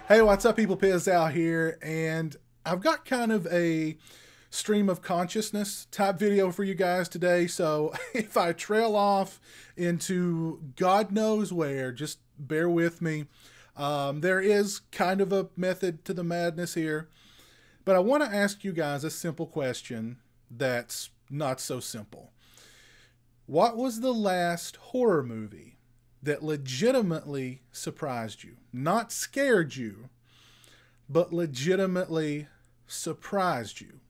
Hey, what's up, people? Piz out here, and I've got kind of a stream of consciousness type video for you guys today. So if I trail off into God knows where, just bear with me. There is kind of a method to the madness here, but I want to ask you guys a simple question that's not so simple. What was the last horror movie that legitimately surprised you? Not scared you, but legitimately surprised you.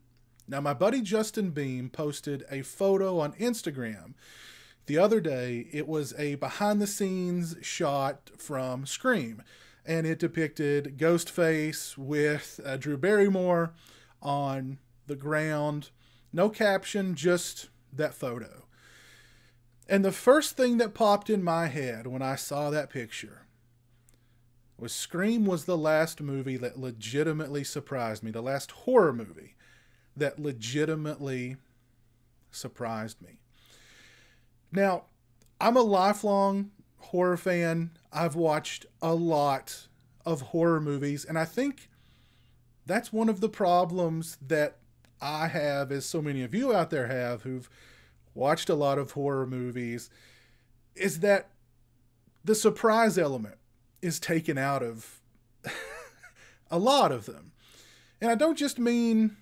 Now, my buddy Justin Beam posted a photo on Instagram the other day. It was a behind the scenes shot from Scream, and it depicted Ghostface with Drew Barrymore on the ground. No caption, just that photo. And the first thing that popped in my head when I saw that picture was Scream was the last movie that legitimately surprised me, the last horror movie that legitimately surprised me. Now, I'm a lifelong horror fan. I've watched a lot of horror movies, and I think that's one of the problems that I have, as so many of you out there have who've watched a lot of horror movies, is that the surprise element is taken out of a lot of them. And I don't just mean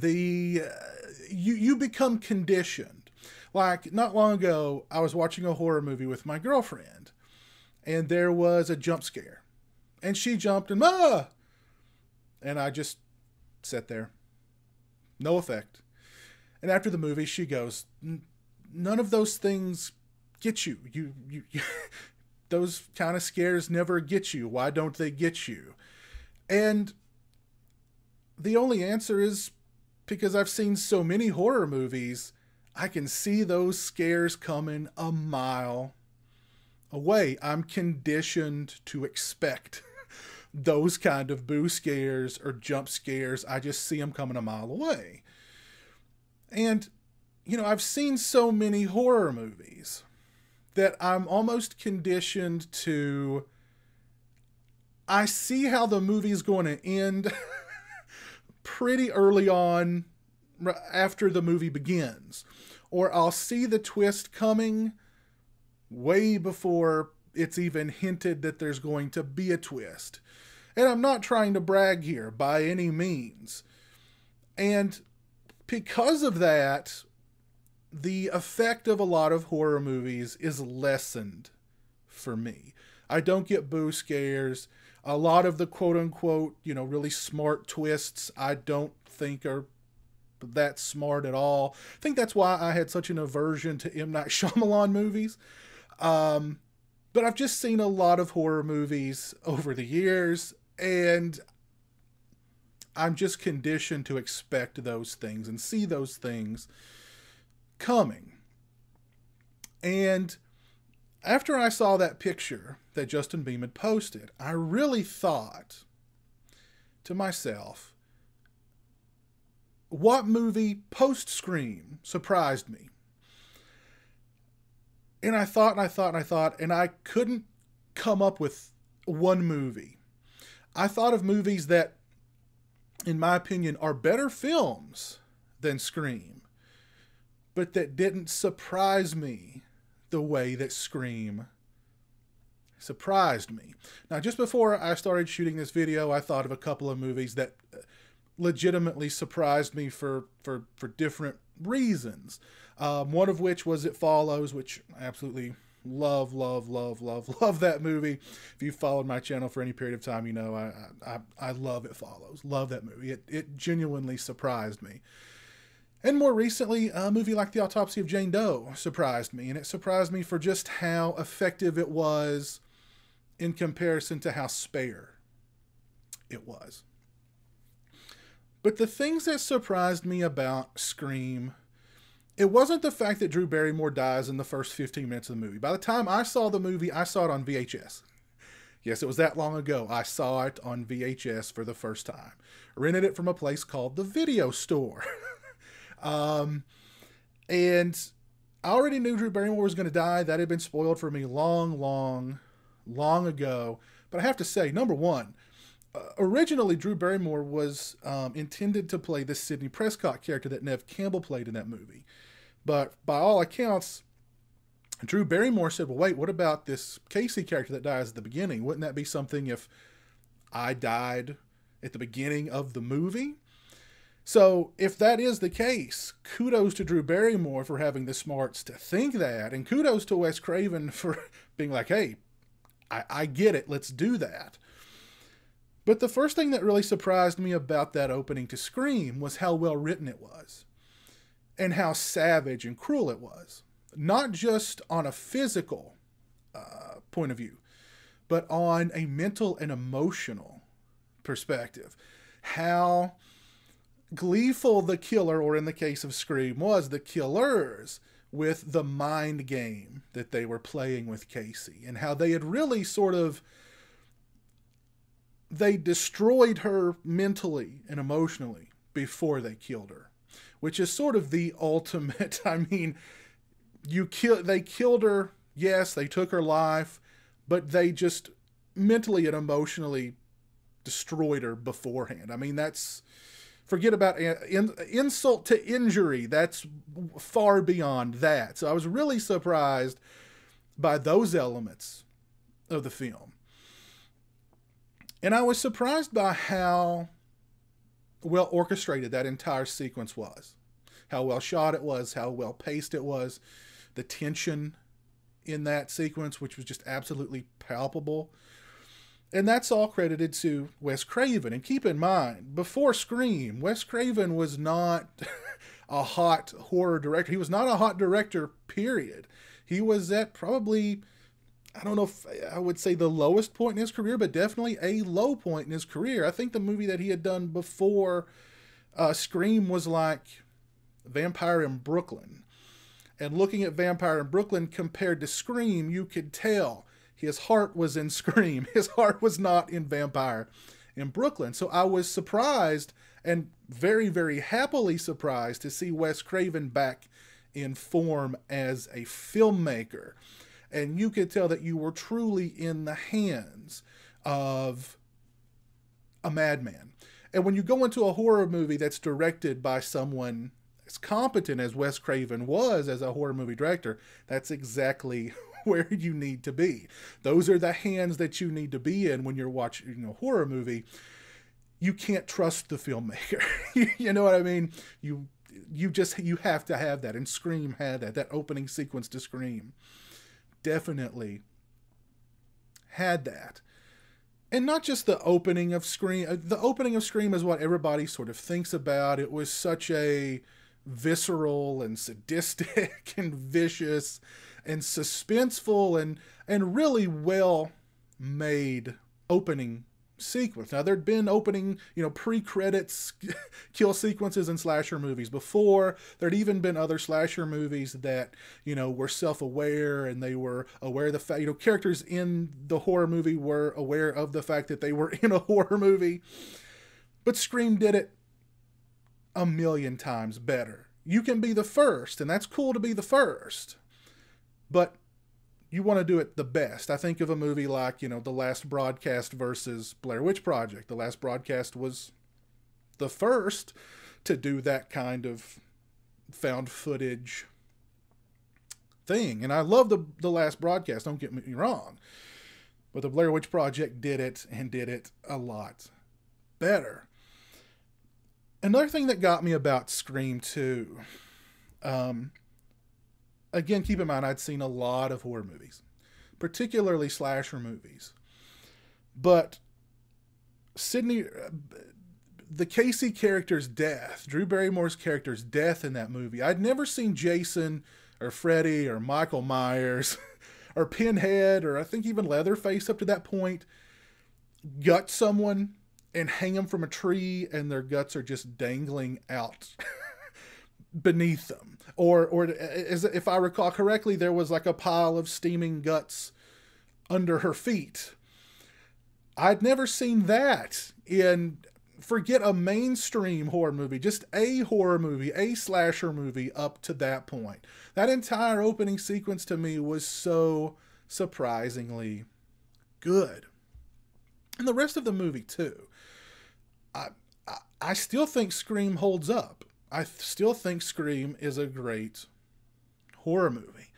you become conditioned. Like, not long ago, I was watching a horror movie with my girlfriend, and there was a jump scare. And she jumped and, ah! And I just sat there. No effect. And after the movie, she goes, none of those things get you. You those kind of scares never get you. Why don't they get you? And the only answer is because I've seen so many horror movies, I can see those scares coming a mile away. I'm conditioned to expect those kind of boo scares or jump scares. I just see them coming a mile away. And, you know, I've seen so many horror movies that I'm almost conditioned to, I see how the movie's going to end pretty early on after the movie begins. Or I'll see the twist coming way before it's even hinted that there's going to be a twist. And I'm not trying to brag here by any means. And because of that, the effect of a lot of horror movies is lessened for me. I don't get boo scares. A lot of the quote-unquote, you know, really smart twists I don't think are that smart at all. I think that's why I had such an aversion to M. Night Shyamalan movies. But I've just seen a lot of horror movies over the years, and I'm just conditioned to expect those things and see those things coming. And after I saw that picture that Justin Beam had posted, I really thought to myself, what movie post-Scream surprised me? And I thought, and I couldn't come up with one movie. I thought of movies that, in my opinion, are better films than Scream, but that didn't surprise me the way that Scream surprised me. Now, just before I started shooting this video, I thought of a couple of movies that legitimately surprised me for different reasons. One of which was It Follows, which I absolutely love that movie. If you've followed my channel for any period of time, you know I love It Follows. Love that movie. It genuinely surprised me. And more recently, a movie like The Autopsy of Jane Doe surprised me, and it surprised me for just how effective it was in comparison to how spare it was. But the things that surprised me about Scream, it wasn't the fact that Drew Barrymore dies in the first 15 minutes of the movie. By the time I saw the movie, I saw it on VHS. Yes, it was that long ago. I saw it on VHS for the first time. Rented it from a place called the Video Store. And I already knew Drew Barrymore was going to die. That had been spoiled for me long ago. But I have to say, number one, originally Drew Barrymore was intended to play the Sidney Prescott character that Neve Campbell played in that movie. But by all accounts, Drew Barrymore said, well, wait, what about this Casey character that dies at the beginning? Wouldn't that be something if I died at the beginning of the movie? So if that is the case, kudos to Drew Barrymore for having the smarts to think that, and kudos to Wes Craven for being like, hey, I get it, let's do that. But the first thing that really surprised me about that opening to Scream was how well written it was, and how savage and cruel it was. Not just on a physical point of view, but on a mental and emotional perspective. How gleeful the killer, or in the case of Scream, was the killers, with the mind game that they were playing with Casey, and how they had really sort of, they destroyed her mentally and emotionally before they killed her, which is sort of the ultimate. I mean, they killed her, yes, they took her life, but they just mentally and emotionally destroyed her beforehand. I mean, that's, forget about insult to injury. That's far beyond that. So I was really surprised by those elements of the film. And I was surprised by how well orchestrated that entire sequence was. How well shot it was, how well paced it was. The tension in that sequence, which was just absolutely palpable. And that's all credited to Wes Craven. And keep in mind, before Scream, Wes Craven was not a hot horror director. He was not a hot director, period. He was at probably, I don't know if I would say the lowest point in his career, but definitely a low point in his career. I think the movie that he had done before Scream was like Vampire in Brooklyn. And looking at Vampire in Brooklyn compared to Scream, you could tell his heart was in Scream. His heart was not in Vampire in Brooklyn. So I was surprised, and very, very happily surprised, to see Wes Craven back in form as a filmmaker. And you could tell that you were truly in the hands of a madman. And when you go into a horror movie that's directed by someone as competent as Wes Craven was as a horror movie director, that's exactly where you need to be. Those are the hands that you need to be in when you're watching a horror movie. You can't trust the filmmaker. You know what I mean? You have to have that. And Scream had that. That opening sequence to Scream definitely had that. And not just the opening of Scream. The opening of Scream is what everybody sort of thinks about. It was such a visceral and sadistic and vicious and suspenseful and really well made opening sequence. Now, there'd been opening, pre-credits kill sequences in slasher movies before. There'd even been other slasher movies that, were self-aware, and they were aware of the fact, characters in the horror movie were aware of the fact that they were in a horror movie. But Scream did it a million times better. You can be the first, and that's cool to be the first, but you want to do it the best. I think of a movie like, The Last Broadcast versus Blair Witch Project. The Last Broadcast was the first to do that kind of found footage thing. And I love the Last Broadcast, don't get me wrong. But the Blair Witch Project did it, and did it a lot better. Another thing that got me about Scream 2, again, keep in mind, I'd seen a lot of horror movies, particularly slasher movies. But the Casey character's death, Drew Barrymore's character's death in that movie, I'd never seen Jason or Freddy or Michael Myers or Pinhead, or I think even Leatherface up to that point, gut someone and hang them from a tree and their guts are just dangling out beneath them. Or as if I recall correctly, there was like a pile of steaming guts under her feet. I'd never seen that in, forget a mainstream horror movie, just a horror movie, a slasher movie up to that point. That entire opening sequence to me was so surprisingly good. And the rest of the movie too. I, I still think Scream holds up. I still think Scream is a great horror movie.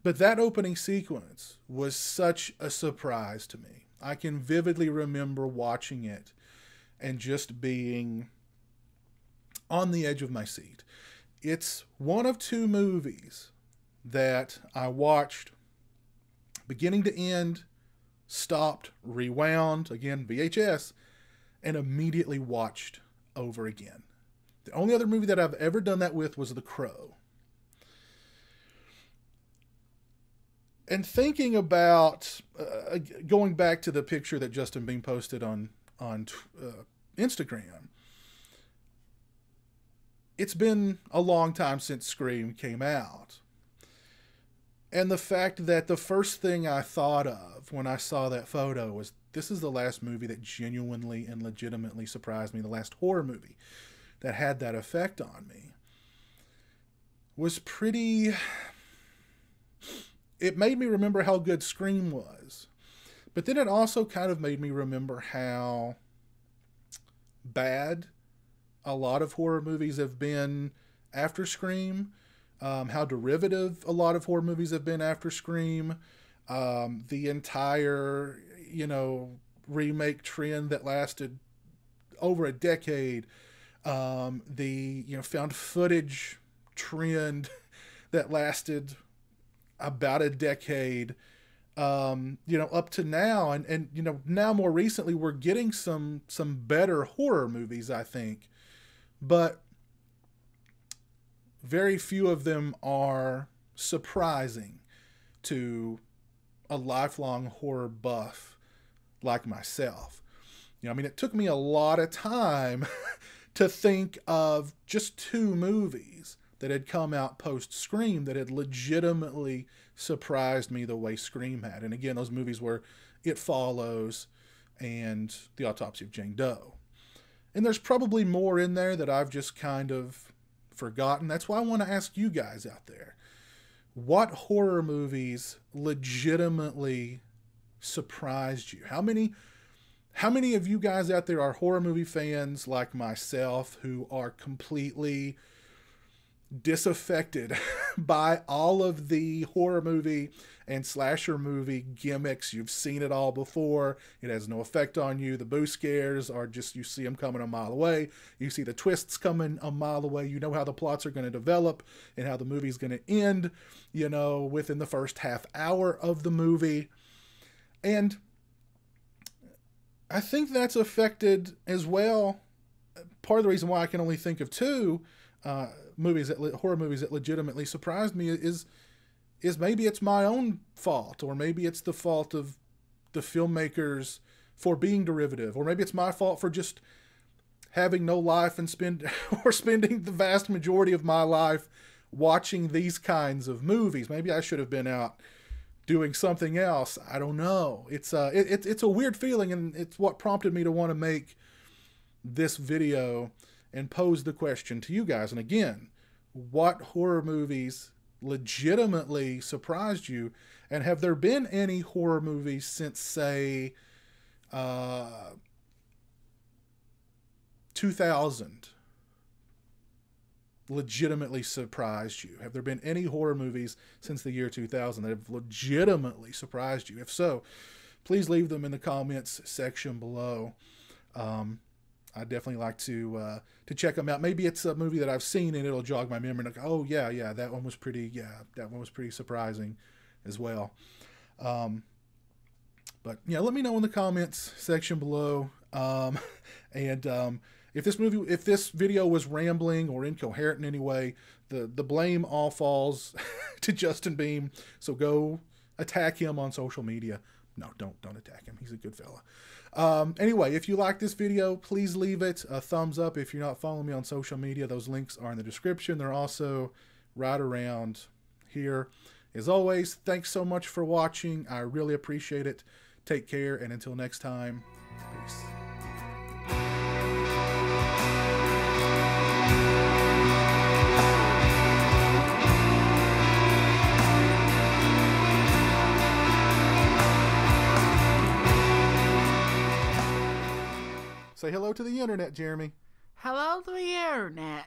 But that opening sequence was such a surprise to me. I can vividly remember watching it and just being on the edge of my seat. It's one of two movies that I watched beginning to end, stopped, rewound, again, VHS, and immediately watched over again. The only other movie that I've ever done that with was The Crow. And thinking about, going back to the picture that Justin Bean posted on Instagram, it's been a long time since Scream came out. And the fact that the first thing I thought of when I saw that photo was, this is the last movie that genuinely and legitimately surprised me, the last horror movie that had that effect on me, was pretty... It made me remember how good Scream was. But then it also kind of made me remember how bad a lot of horror movies have been after Scream. How derivative a lot of horror movies have been after Scream. The entire, remake trend that lasted over a decade. The, found footage trend that lasted about a decade, up to now. And now more recently, we're getting some better horror movies, I think. But very few of them are surprising to a lifelong horror buff like myself. It took me a lot of time to think of just two movies that had come out post-Scream that had legitimately surprised me the way Scream had. And again, those movies were It Follows and The Autopsy of Jane Doe. And there's probably more in there that I've just kind of forgotten. That's why I want to ask you guys out there, what horror movies legitimately surprised you? How many of you guys out there are horror movie fans like myself who are completely disaffected by all of the horror movie and slasher movie gimmicks? You've seen it all before. It has no effect on you. The boo scares are just, you see them coming a mile away. You see the twists coming a mile away. You know how the plots are going to develop and how the movie's going to end, within the first half hour of the movie. And I think that's affected as well. Part of the reason why I can only think of two horror movies that legitimately surprised me is maybe it's my own fault, or maybe it's the fault of the filmmakers for being derivative, or maybe it's my fault for just having no life and spending the vast majority of my life watching these kinds of movies. Maybe I should have been out doing something else. I don't know. It's a weird feeling, and it's what prompted me to want to make this video and pose the question to you guys. And again, what horror movies legitimately surprised you? And have there been any horror movies since, say, 2000 legitimately surprised you? Have there been any horror movies since the year 2000 that have legitimately surprised you? If so, please leave them in the comments section below. I'd definitely like to check them out. Maybe it's a movie that I've seen and it'll jog my memory. Like, oh yeah, that one was pretty surprising as well. But yeah, let me know in the comments section below. If this video was rambling or incoherent in any way, the blame all falls to Justin Beam. So go attack him on social media. No, don't attack him. He's a good fella. Anyway, if you like this video, please leave it a thumbs up. If you're not following me on social media, those links are in the description. They're also right around here. As always, thanks so much for watching. I really appreciate it. Take care, and until next time, peace. Say hello to the internet, Jeremy. Hello to the internet.